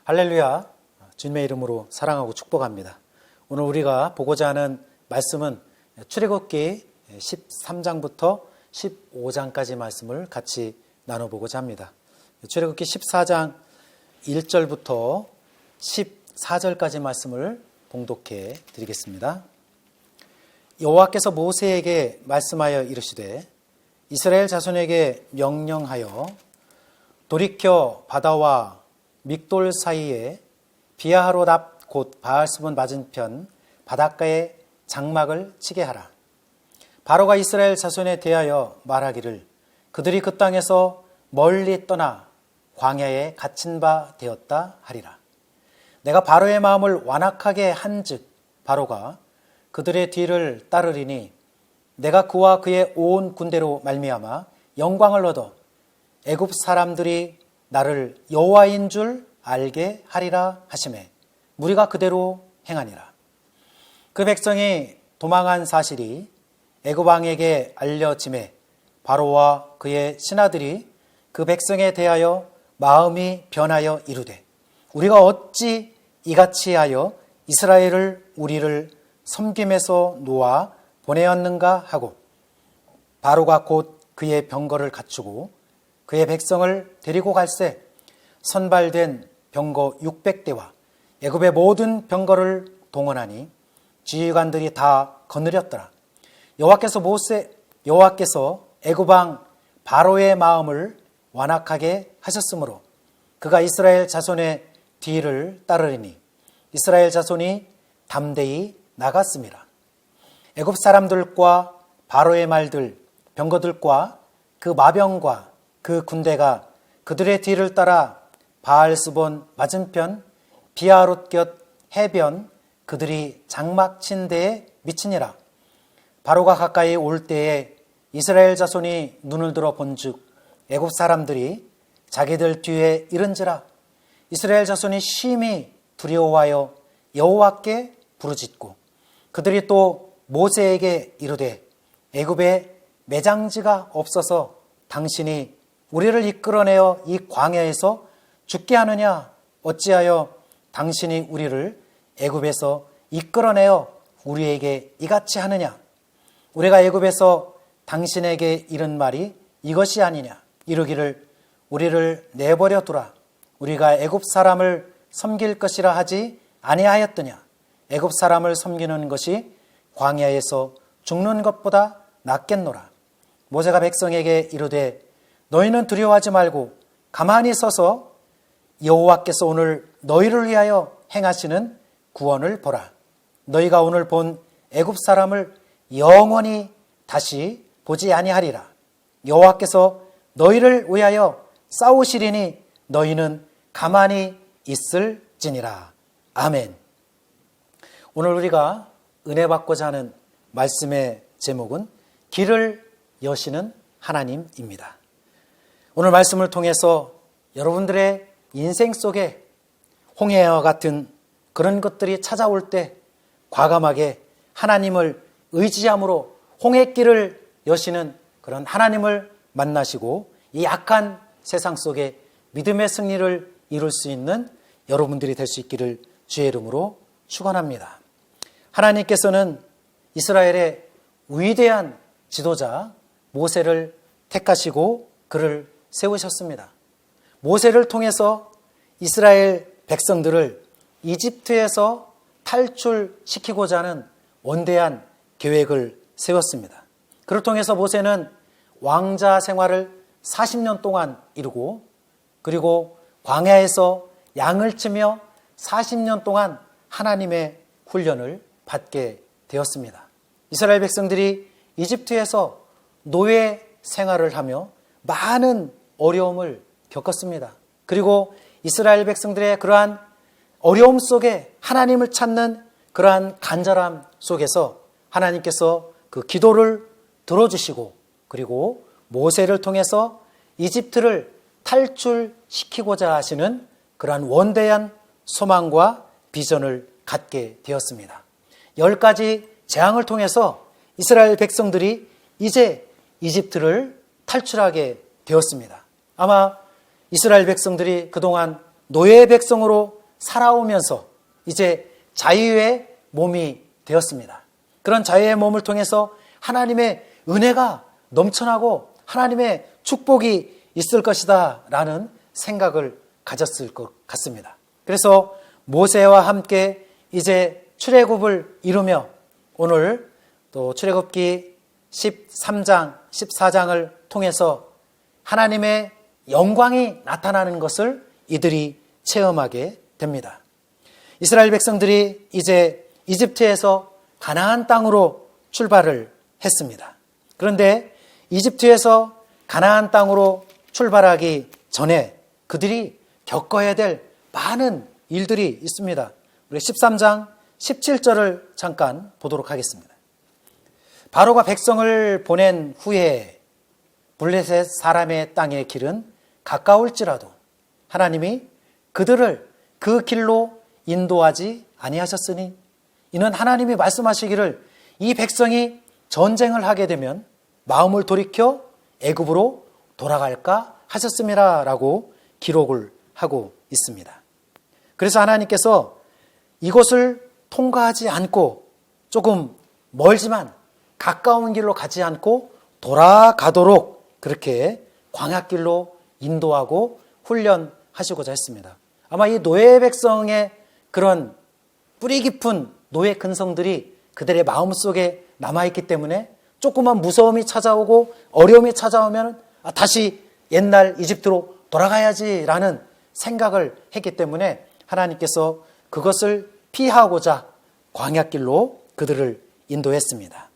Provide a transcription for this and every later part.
할렐루야, 주님의 이름으로 사랑하고 축복합니다. 오늘 우리가 보고자 하는 말씀은 출애굽기 13장부터 15장까지 말씀을 같이 나눠보고자 합니다. 출애굽기 14장 1절부터 14절까지 말씀을 봉독해 드리겠습니다. 여호와께서 모세에게 말씀하여 이르시되 이스라엘 자손에게 명령하여 돌이켜 바다와 믹돌 사이에 비아하롯 앞 곧 바알스본 맞은편 바닷가에 장막을 치게 하라. 바로가 이스라엘 자손에 대하여 말하기를 그들이 그 땅에서 멀리 떠나 광야에 갇힌 바 되었다 하리라. 내가 바로의 마음을 완악하게 한즉 바로가 그들의 뒤를 따르리니 내가 그와 그의 온 군대로 말미암아 영광을 얻어 애굽 사람들이 나를 여호와인 줄 알게 하리라 하시매 무리가 그대로 행하니라. 그 백성이 도망한 사실이 애굽 왕에게 알려지매 바로와 그의 신하들이 그 백성에 대하여 마음이 변하여 이르되 우리가 어찌 이같이 하여 이스라엘을 우리를 섬김에서 놓아 보내었는가 하고 바로가 곧 그의 병거를 갖추고 그의 백성을 데리고 갈새 선발된 병거 600대와 애굽의 모든 병거를 동원하니 지휘관들이 다 거느렸더라. 여호와께서 애굽 왕 바로의 마음을 완악하게 하셨으므로 그가 이스라엘 자손의 뒤를 따르리니 이스라엘 자손이 담대히 나갔습니다. 애굽 사람들과 바로의 말들 병거들과 그 마병과 그 군대가 그들의 뒤를 따라 바알스본 맞은편 비아롯 곁 해변 그들이 장막 친 데에 미치니라. 바로가 가까이 올 때에 이스라엘 자손이 눈을 들어 본즉 애굽 사람들이 자기들 뒤에 이른지라. 이스라엘 자손이 심히 두려워하여 여호와께 부르짖고 그들이 또 모세에게 이르되 애굽에 매장지가 없어서 당신이 우리를 이끌어내어 이 광야에서 죽게 하느냐? 어찌하여 당신이 우리를 애굽에서 이끌어내어 우리에게 이같이 하느냐? 우리가 애굽에서 당신에게 이른 말이 이것이 아니냐? 이르기를 우리를 내버려 두라. 우리가 애굽 사람을 섬길 것이라 하지 아니하였더냐? 애굽 사람을 섬기는 것이 광야에서 죽는 것보다 낫겠노라. 모세가 백성에게 이르되 너희는 두려워하지 말고 가만히 서서 여호와께서 오늘 너희를 위하여 행하시는 구원을 보라. 너희가 오늘 본 애굽 사람을 영원히 다시 보지 아니하리라. 여호와께서 너희를 위하여 싸우시리니 너희는 가만히 있을지니라. 아멘. 오늘 우리가 은혜 받고자 하는 말씀의 제목은 길을 여시는 하나님입니다. 오늘 말씀을 통해서 여러분들의 인생 속에 홍해와 같은 그런 것들이 찾아올 때 과감하게 하나님을 의지함으로 홍해길을 여시는 그런 하나님을 만나시고 이 악한 세상 속에 믿음의 승리를 이룰 수 있는 여러분들이 될 수 있기를 주의 이름으로 축원합니다. 하나님께서는 이스라엘의 위대한 지도자 모세를 택하시고 그를 세우셨습니다. 모세를 통해서 이스라엘 백성들을 이집트에서 탈출시키고자 하는 원대한 계획을 세웠습니다. 그를 통해서 모세는 왕자 생활을 40년 동안 이루고 그리고 광야에서 양을 치며 40년 동안 하나님의 훈련을 받게 되었습니다. 이스라엘 백성들이 이집트에서 노예 생활을 하며 많은 어려움을 겪었습니다. 그리고 이스라엘 백성들의 그러한 어려움 속에 하나님을 찾는 그러한 간절함 속에서 하나님께서 그 기도를 들어주시고 그리고 모세를 통해서 이집트를 탈출시키고자 하시는 그러한 원대한 소망과 비전을 갖게 되었습니다. 10가지 재앙을 통해서 이스라엘 백성들이 이제 이집트를 탈출하게 되었습니다. 아마 이스라엘 백성들이 그동안 노예 백성으로 살아오면서 이제 자유의 몸이 되었습니다. 그런 자유의 몸을 통해서 하나님의 은혜가 넘쳐나고 하나님의 축복이 있을 것이다 라는 생각을 가졌을 것 같습니다. 그래서 모세와 함께 이제 출애굽을 이루며 오늘 또 출애굽기 13장, 14장을 통해서 하나님의 영광이 나타나는 것을 이들이 체험하게 됩니다. 이스라엘 백성들이 이제 이집트에서 가나안 땅으로 출발을 했습니다. 그런데 이집트에서 가나안 땅으로 출발하기 전에 그들이 겪어야 될 많은 일들이 있습니다. 우리 13장 17절을 잠깐 보도록 하겠습니다. 바로가 백성을 보낸 후에 블레셋 사람의 땅의 길은 가까울지라도 하나님이 그들을 그 길로 인도하지 아니하셨으니 이는 하나님이 말씀하시기를 이 백성이 전쟁을 하게 되면 마음을 돌이켜 애굽으로 돌아갈까 하셨음이라 라고 기록을 하고 있습니다. 그래서 하나님께서 이곳을 통과하지 않고 조금 멀지만 가까운 길로 가지 않고 돌아가도록 그렇게 광야길로 인도하고 훈련하시고자 했습니다. 아마 이 노예 백성의 그런 뿌리 깊은 노예 근성들이 그들의 마음속에 남아있기 때문에 조그만 무서움이 찾아오고 어려움이 찾아오면 다시 옛날 이집트로 돌아가야지라는 생각을 했기 때문에 하나님께서 그것을 피하고자 광야길로 그들을 인도했습니다.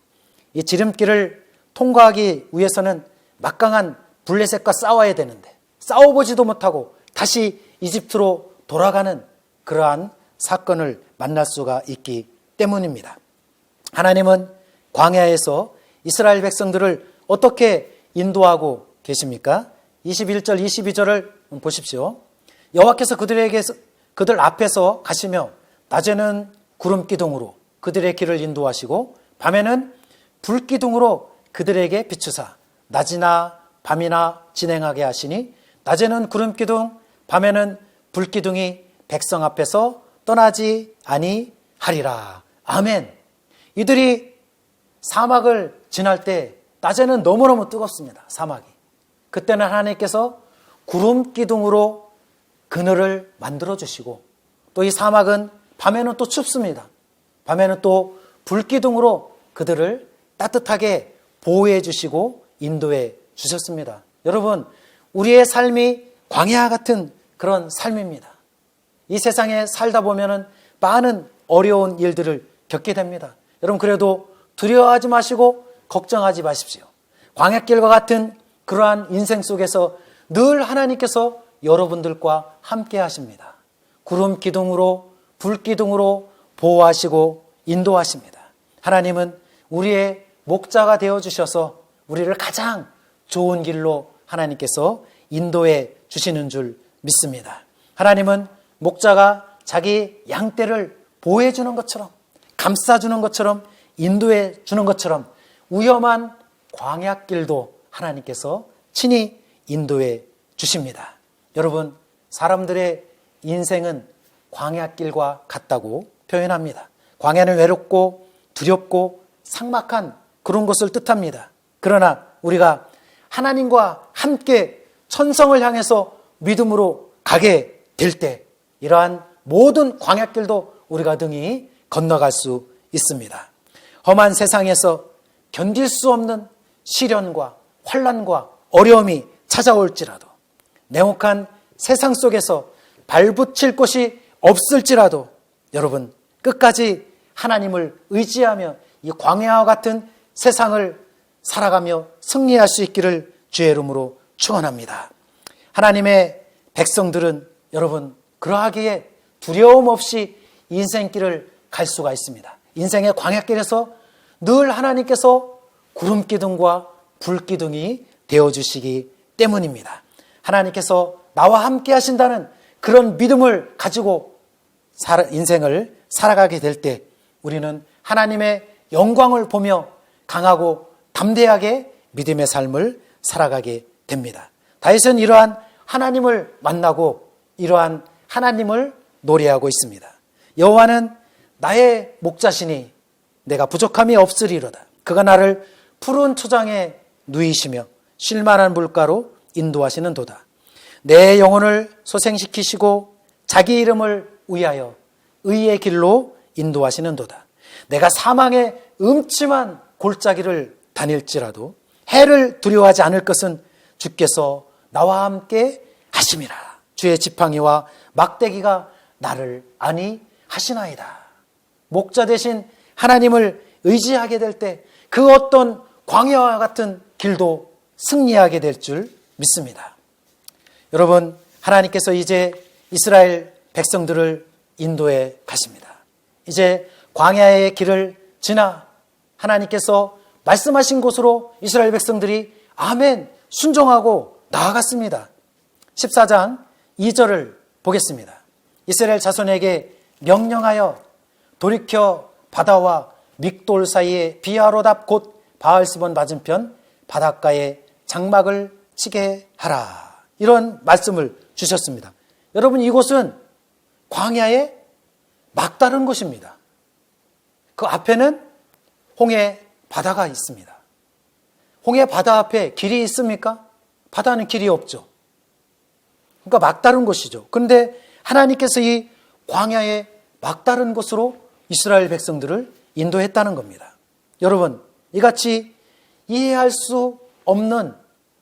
이 지름길을 통과하기 위해서는 막강한 블레셋과 싸워야 되는데 싸워보지도 못하고 다시 이집트로 돌아가는 그러한 사건을 만날 수가 있기 때문입니다. 하나님은 광야에서 이스라엘 백성들을 어떻게 인도하고 계십니까? 21절, 22절을 보십시오. 여호와께서 그들 앞에서 가시며 낮에는 구름 기둥으로 그들의 길을 인도하시고 밤에는 불 기둥으로 그들에게 비추사 낮이나 밤이나 진행하게 하시니 낮에는 구름 기둥, 밤에는 불 기둥이 백성 앞에서 떠나지 아니하리라. 아멘. 이들이 사막을 지날 때 낮에는 너무너무 뜨겁습니다. 사막이. 그때는 하나님께서 구름 기둥으로 그늘을 만들어 주시고 또 이 사막은 밤에는 또 춥습니다. 밤에는 또 불 기둥으로 그들을 따뜻하게 보호해 주시고 인도해 주셨습니다. 여러분, 우리의 삶이 광야 같은 그런 삶입니다. 이 세상에 살다 보면은 많은 어려운 일들을 겪게 됩니다. 여러분, 그래도 두려워하지 마시고 걱정하지 마십시오. 광야길과 같은 그러한 인생 속에서 늘 하나님께서 여러분들과 함께 하십니다. 구름 기둥으로, 불 기둥으로 보호하시고 인도하십니다. 하나님은 우리의 목자가 되어주셔서 우리를 가장 좋은 길로 하나님께서 인도해 주시는 줄 믿습니다. 하나님은 목자가 자기 양떼를 보호해 주는 것처럼, 감싸주는 것처럼, 인도해 주는 것처럼 위험한 광야길도 하나님께서 친히 인도해 주십니다. 여러분, 사람들의 인생은 광야길과 같다고 표현합니다. 광야는 외롭고 두렵고 삭막한 그런 것을 뜻합니다. 그러나 우리가 하나님과 함께 천성을 향해서 믿음으로 가게 될 때 이러한 모든 광야길도 우리가 등이 건너갈 수 있습니다. 험한 세상에서 견딜 수 없는 시련과 환난과 어려움이 찾아올지라도 냉혹한 세상 속에서 발붙일 곳이 없을지라도 여러분 끝까지 하나님을 의지하며 이 광야와 같은 세상을 살아가며 승리할 수 있기를 주의 이름으로 축원합니다. 하나님의 백성들은 여러분 그러하기에 두려움 없이 인생길을 갈 수가 있습니다. 인생의 광야길에서 늘 하나님께서 구름기둥과 불기둥이 되어주시기 때문입니다. 하나님께서 나와 함께 하신다는 그런 믿음을 가지고 인생을 살아가게 될 때 우리는 하나님의 영광을 보며 강하고 담대하게 믿음의 삶을 살아가게 됩니다. 다윗은 이러한 하나님을 만나고 이러한 하나님을 노래하고 있습니다. 여호와는 나의 목자시니 내가 부족함이 없으리로다. 그가 나를 푸른 초장에 누이시며 쉴만한 물가로 인도하시는도다. 내 영혼을 소생시키시고 자기 이름을 위하여 의의 길로 인도하시는도다. 내가 사망의 음침한 골짜기를 다닐지라도 해를 두려워하지 않을 것은 주께서 나와 함께 하심이라. 주의 지팡이와 막대기가 나를 안위하시나이다. 목자 대신 하나님을 의지하게 될 때 그 어떤 광야와 같은 길도 승리하게 될 줄 믿습니다. 여러분, 하나님께서 이제 이스라엘 백성들을 인도해 가십니다. 이제 광야의 길을 지나 하나님께서 말씀하신 곳으로 이스라엘 백성들이 아멘 순종하고 나아갔습니다. 14장 2절을 보겠습니다. 이스라엘 자손에게 명령하여 돌이켜 바다와 믹돌 사이에 비아로답 곧 바알스본 맞은편 바닷가에 장막을 치게 하라. 이런 말씀을 주셨습니다. 여러분, 이곳은 광야의 막다른 곳입니다. 그 앞에는 홍해 바다가 있습니다. 홍해 바다 앞에 길이 있습니까? 바다는 길이 없죠. 그러니까 막다른 곳이죠. 그런데 하나님께서 이 광야의 막다른 곳으로 이스라엘 백성들을 인도했다는 겁니다. 여러분, 이같이 이해할 수 없는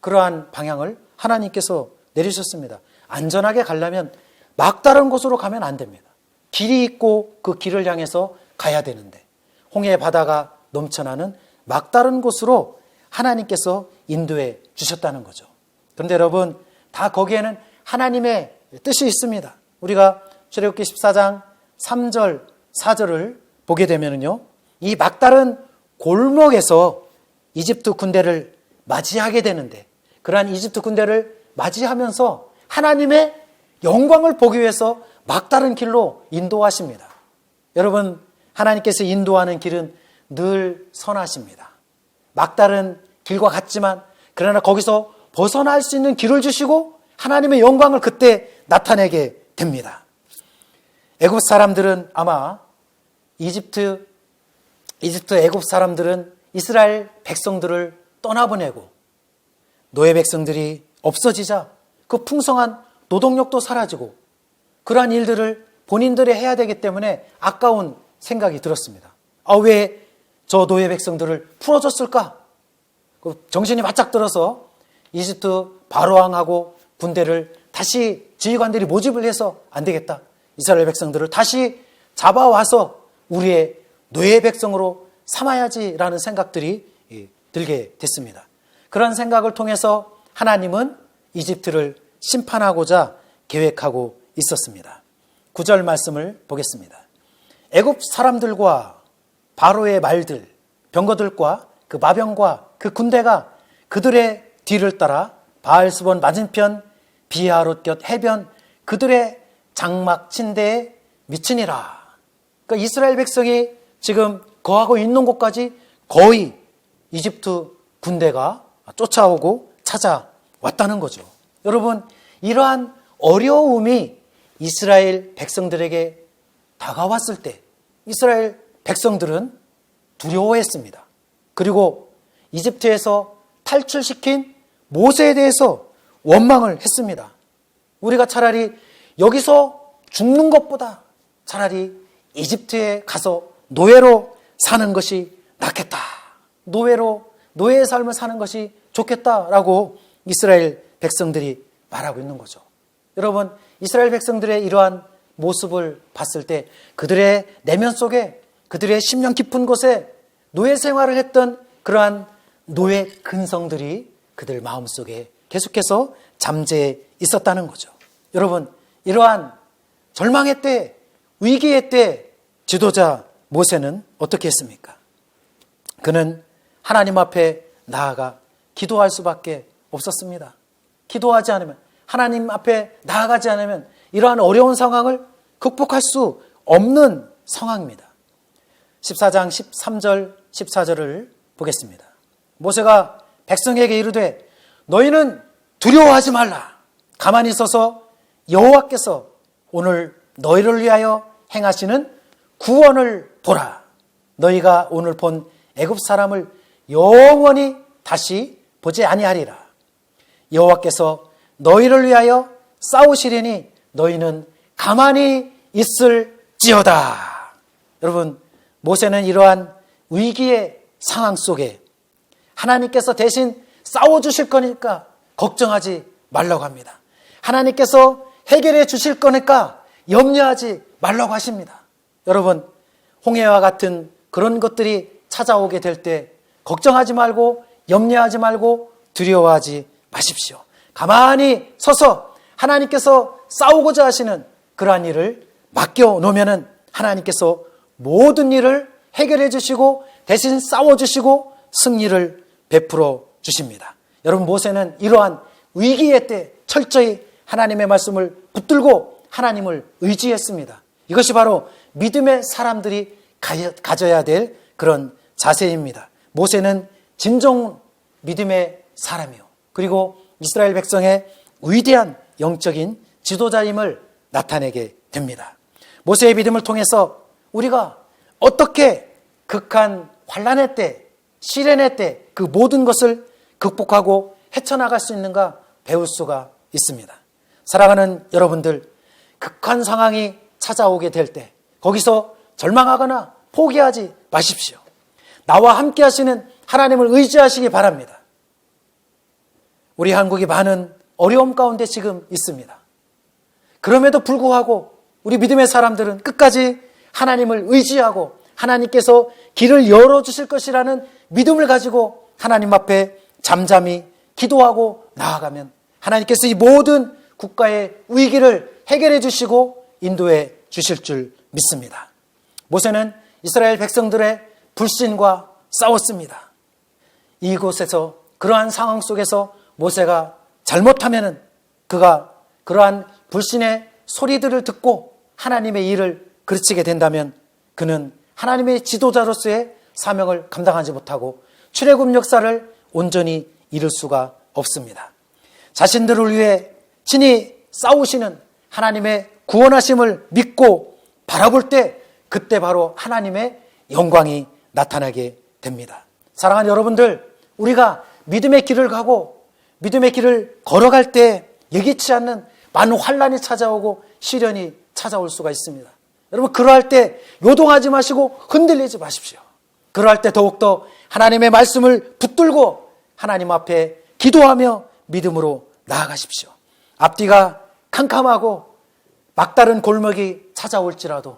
그러한 방향을 하나님께서 내리셨습니다. 안전하게 가려면 막다른 곳으로 가면 안 됩니다. 길이 있고 그 길을 향해서 가야 되는데 홍해 바다가 넘쳐나는 막다른 곳으로 하나님께서 인도해 주셨다는 거죠. 그런데 여러분, 다 거기에는 하나님의 뜻이 있습니다. 우리가 출애굽기 14장 3절, 4절을 보게 되면요, 이 막다른 골목에서 이집트 군대를 맞이하게 되는데 그러한 이집트 군대를 맞이하면서 하나님의 영광을 보기 위해서 막다른 길로 인도하십니다. 여러분, 하나님께서 인도하는 길은 늘 선하십니다. 막다른 길과 같지만 그러나 거기서 벗어날 수 있는 길을 주시고 하나님의 영광을 그때 나타내게 됩니다. 애굽 사람들은 아마 이집트 애굽 사람들은 이스라엘 백성들을 떠나보내고 노예 백성들이 없어지자 그 풍성한 노동력도 사라지고 그러한 일들을 본인들이 해야 되기 때문에 아까운 생각이 들었습니다. 왜 저 노예 백성들을 풀어줬을까? 정신이 바짝 들어서 이집트 바로왕하고 군대를 다시 지휘관들이 모집을 해서 안 되겠다. 이스라엘 백성들을 다시 잡아와서 우리의 노예 백성으로 삼아야지라는 생각들이 들게 됐습니다. 그런 생각을 통해서 하나님은 이집트를 심판하고자 계획하고 있었습니다. 9절 말씀을 보겠습니다. 애굽 사람들과 바로의 말들, 병거들과 그 마병과 그 군대가 그들의 뒤를 따라 바알스본 맞은편 비하롯 곁 해변 그들의 장막 침대에 미치니라. 그러니까 이스라엘 백성이 지금 거하고 있는 곳까지 거의 이집트 군대가 쫓아오고 찾아왔다는 거죠. 여러분, 이러한 어려움이 이스라엘 백성들에게 다가왔을 때 이스라엘 백성들은 두려워했습니다. 그리고 이집트에서 탈출시킨 모세에 대해서 원망을 했습니다. 우리가 차라리 여기서 죽는 것보다 차라리 이집트에 가서 노예로 사는 것이 낫겠다. 노예의 삶을 사는 것이 좋겠다라고 이스라엘 백성들이 말하고 있는 거죠. 여러분, 이스라엘 백성들의 이러한 모습을 봤을 때 그들의 내면 속에 그들의 심령 깊은 곳에 노예 생활을 했던 그러한 노예 근성들이 그들 마음속에 계속해서 잠재해 있었다는 거죠. 여러분, 이러한 절망의 때, 위기의 때 지도자 모세는 어떻게 했습니까? 그는 하나님 앞에 나아가 기도할 수밖에 없었습니다. 기도하지 않으면, 하나님 앞에 나아가지 않으면 이러한 어려운 상황을 극복할 수 없는 상황입니다. 14장 13절 14절을 보겠습니다. 모세가 백성에게 이르되 너희는 두려워하지 말라. 가만히 있어서 여호와께서 오늘 너희를 위하여 행하시는 구원을 보라. 너희가 오늘 본 애굽 사람을 영원히 다시 보지 아니하리라. 여호와께서 너희를 위하여 싸우시리니 너희는 가만히 있을지어다. 여러분, 모세는 이러한 위기의 상황 속에 하나님께서 대신 싸워주실 거니까 걱정하지 말라고 합니다. 하나님께서 해결해 주실 거니까 염려하지 말라고 하십니다. 여러분, 홍해와 같은 그런 것들이 찾아오게 될 때 걱정하지 말고 염려하지 말고 두려워하지 마십시오. 가만히 서서 하나님께서 싸우고자 하시는 그러한 일을 맡겨놓으면 하나님께서 모든 일을 해결해 주시고 대신 싸워주시고 승리를 베풀어 주십니다. 여러분, 모세는 이러한 위기의 때 철저히 하나님의 말씀을 붙들고 하나님을 의지했습니다. 이것이 바로 믿음의 사람들이 가져야 될 그런 자세입니다. 모세는 진정 믿음의 사람이요, 그리고 이스라엘 백성의 위대한 영적인 지도자임을 나타내게 됩니다. 모세의 믿음을 통해서 우리가 어떻게 극한 환난의 때, 시련의 때 그 모든 것을 극복하고 헤쳐나갈 수 있는가 배울 수가 있습니다. 사랑하는 여러분들, 극한 상황이 찾아오게 될 때 거기서 절망하거나 포기하지 마십시오. 나와 함께 하시는 하나님을 의지하시기 바랍니다. 우리 한국이 많은 어려움 가운데 지금 있습니다. 그럼에도 불구하고 우리 믿음의 사람들은 끝까지 하나님을 의지하고 하나님께서 길을 열어주실 것이라는 믿음을 가지고 하나님 앞에 잠잠히 기도하고 나아가면 하나님께서 이 모든 국가의 위기를 해결해 주시고 인도해 주실 줄 믿습니다. 모세는 이스라엘 백성들의 불신과 싸웠습니다. 이곳에서 그러한 상황 속에서 모세가 잘못하면 그가 그러한 불신의 소리들을 듣고 하나님의 일을 그르치게 된다면 그는 하나님의 지도자로서의 사명을 감당하지 못하고 출애굽 역사를 온전히 이룰 수가 없습니다. 자신들을 위해 친히 싸우시는 하나님의 구원하심을 믿고 바라볼 때 그때 바로 하나님의 영광이 나타나게 됩니다. 사랑하는 여러분들, 우리가 믿음의 길을 가고 믿음의 길을 걸어갈 때 예기치 않는 많은 환난이 찾아오고 시련이 찾아올 수가 있습니다. 여러분, 그러할 때 요동하지 마시고 흔들리지 마십시오. 그러할 때 더욱더 하나님의 말씀을 붙들고 하나님 앞에 기도하며 믿음으로 나아가십시오. 앞뒤가 캄캄하고 막다른 골목이 찾아올지라도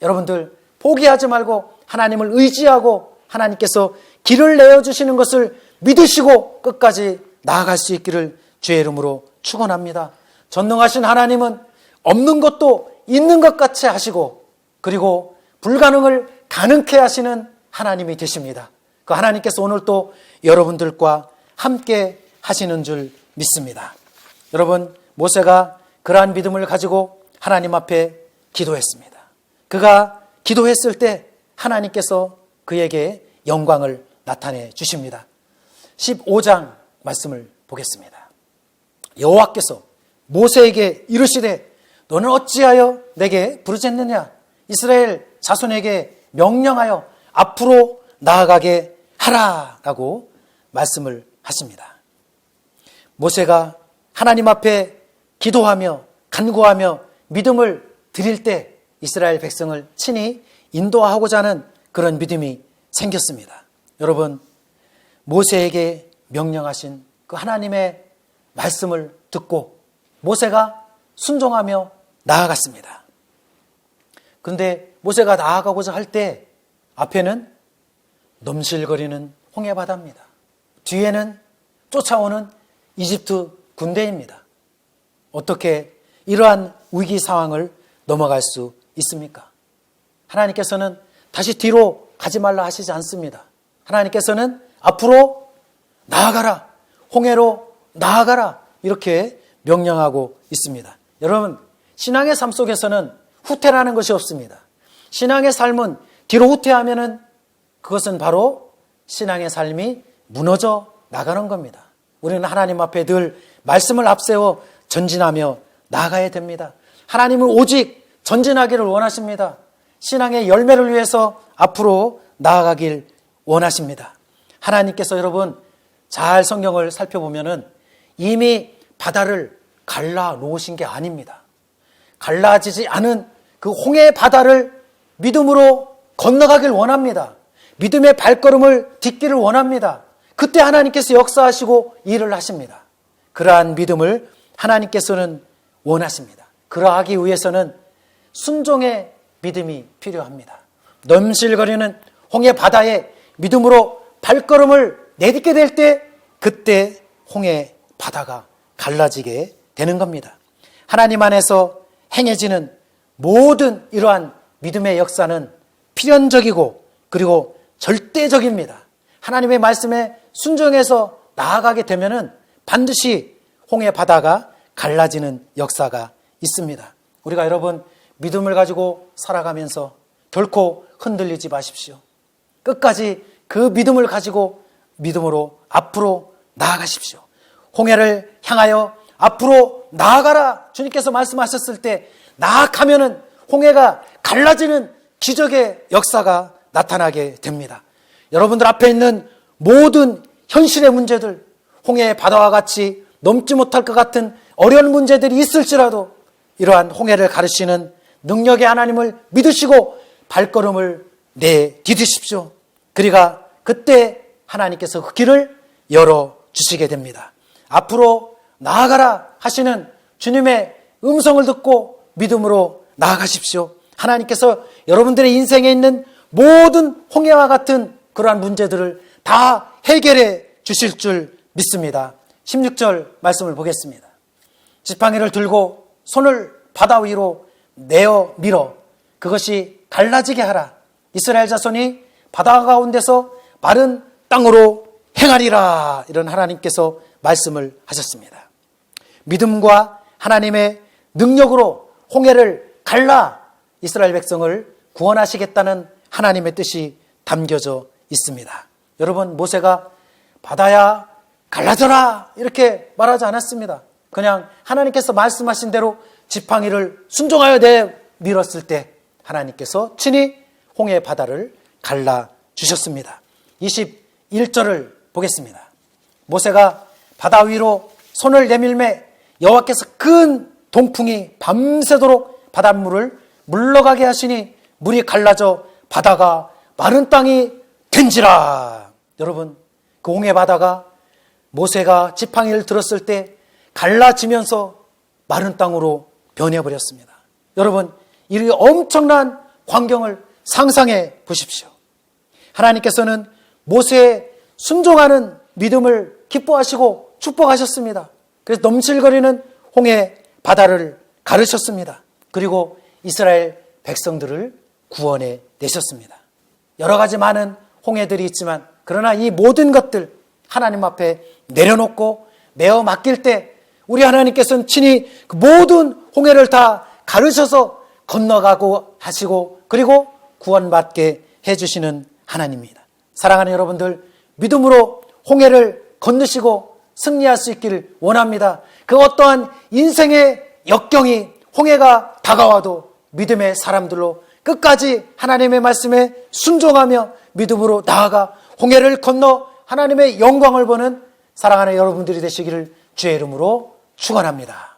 여러분들 포기하지 말고 하나님을 의지하고 하나님께서 길을 내어주시는 것을 믿으시고 끝까지 나아갈 수 있기를 주의 이름으로 축원합니다. 전능하신 하나님은 없는 것도 있는 것 같이 하시고 그리고 불가능을 가능케 하시는 하나님이 되십니다. 그 하나님께서 오늘 또 여러분들과 함께 하시는 줄 믿습니다. 여러분, 모세가 그러한 믿음을 가지고 하나님 앞에 기도했습니다. 그가 기도했을 때 하나님께서 그에게 영광을 나타내 주십니다. 15장 말씀을 보겠습니다. 여호와께서 모세에게 이르시되 너는 어찌하여 내게 부르짖느냐? 이스라엘 자손에게 명령하여 앞으로 나아가게 하라라고 말씀을 하십니다. 모세가 하나님 앞에 기도하며 간구하며 믿음을 드릴 때 이스라엘 백성을 친히 인도하고자 하는 그런 믿음이 생겼습니다. 여러분, 모세에게 명령하신 그 하나님의 말씀을 듣고 모세가 순종하며 나아갔습니다. 그런데 모세가 나아가고자 할 때 앞에는 넘실거리는 홍해바다입니다. 뒤에는 쫓아오는 이집트 군대입니다. 어떻게 이러한 위기 상황을 넘어갈 수 있습니까? 하나님께서는 다시 뒤로 가지 말라 하시지 않습니다. 하나님께서는 앞으로 나아가라, 홍해로 나아가라 이렇게 명령하고 있습니다. 여러분, 신앙의 삶 속에서는 후퇴라는 것이 없습니다. 신앙의 삶은 뒤로 후퇴하면은 그것은 바로 신앙의 삶이 무너져 나가는 겁니다. 우리는 하나님 앞에 늘 말씀을 앞세워 전진하며 나아가야 됩니다. 하나님을 오직 전진하기를 원하십니다. 신앙의 열매를 위해서 앞으로 나아가길 원하십니다. 하나님께서 여러분 잘 성경을 살펴보면은 이미 바다를 갈라 놓으신 게 아닙니다. 갈라지지 않은 그 홍해 바다를 믿음으로 건너가길 원합니다. 믿음의 발걸음을 딛기를 원합니다. 그때 하나님께서 역사하시고 일을 하십니다. 그러한 믿음을 하나님께서는 원하십니다. 그러하기 위해서는 순종의 믿음이 필요합니다. 넘실거리는 홍해 바다에 믿음으로 발걸음을 내딛게 될 때 그때 홍해 바다가 갈라지게 되는 겁니다. 하나님 안에서 행해지는 모든 이러한 믿음의 역사는 필연적이고 그리고 절대적입니다. 하나님의 말씀에 순종해서 나아가게 되면은 반드시 홍해 바다가 갈라지는 역사가 있습니다. 우리가 여러분 믿음을 가지고 살아가면서 결코 흔들리지 마십시오. 끝까지 그 믿음을 가지고 믿음으로 앞으로 나아가십시오. 홍해를 향하여 앞으로 나아가라 주님께서 말씀하셨을 때 나아가면은 홍해가 갈라지는 기적의 역사가 나타나게 됩니다. 여러분들 앞에 있는 모든 현실의 문제들, 홍해의 바다와 같이 넘지 못할 것 같은 어려운 문제들이 있을지라도 이러한 홍해를 가르치는 능력의 하나님을 믿으시고 발걸음을 내디디십시오. 그리가 그때 하나님께서 그 길을 열어주시게 됩니다. 앞으로 나아가라 하시는 주님의 음성을 듣고 믿음으로 나아가십시오. 하나님께서 여러분들의 인생에 있는 모든 홍해와 같은 그러한 문제들을 다 해결해 주실 줄 믿습니다. 16절 말씀을 보겠습니다. 지팡이를 들고 손을 바다 위로 내어 밀어 그것이 갈라지게 하라. 이스라엘 자손이 바다 가운데서 마른 땅으로 행하리라. 이런 하나님께서 말씀을 하셨습니다. 믿음과 하나님의 능력으로 홍해를 갈라 이스라엘 백성을 구원하시겠다는 하나님의 뜻이 담겨져 있습니다. 여러분 모세가 바다야 갈라져라 이렇게 말하지 않았습니다. 그냥 하나님께서 말씀하신 대로 지팡이를 순종하여 내밀었을 때 하나님께서 친히 홍해 바다를 갈라주셨습니다. 21절을 보겠습니다. 모세가 바다 위로 손을 내밀매 여호와께서 큰 동풍이 밤새도록 바닷물을 물러가게 하시니 물이 갈라져 바다가 마른 땅이 된지라. 여러분 그 홍해 바다가 모세가 지팡이를 들었을 때 갈라지면서 마른 땅으로 변해버렸습니다. 여러분 이 엄청난 광경을 상상해 보십시오. 하나님께서는 모세의 순종하는 믿음을 기뻐하시고 축복하셨습니다. 그래서 넘실거리는 홍해 바다를 가르쳤습니다. 그리고 이스라엘 백성들을 구원해 내셨습니다. 여러 가지 많은 홍해들이 있지만 그러나 이 모든 것들 하나님 앞에 내려놓고 내어 맡길 때 우리 하나님께서는 친히 그 모든 홍해를 다 가르쳐서 건너가고 하시고 그리고 구원받게 해주시는 하나님입니다. 사랑하는 여러분들 믿음으로 홍해를 건너시고 승리할 수 있기를 원합니다. 그 어떠한 인생의 역경이 홍해가 다가와도 믿음의 사람들로 끝까지 하나님의 말씀에 순종하며 믿음으로 나아가 홍해를 건너 하나님의 영광을 보는 사랑하는 여러분들이 되시기를 주의 이름으로 축원합니다.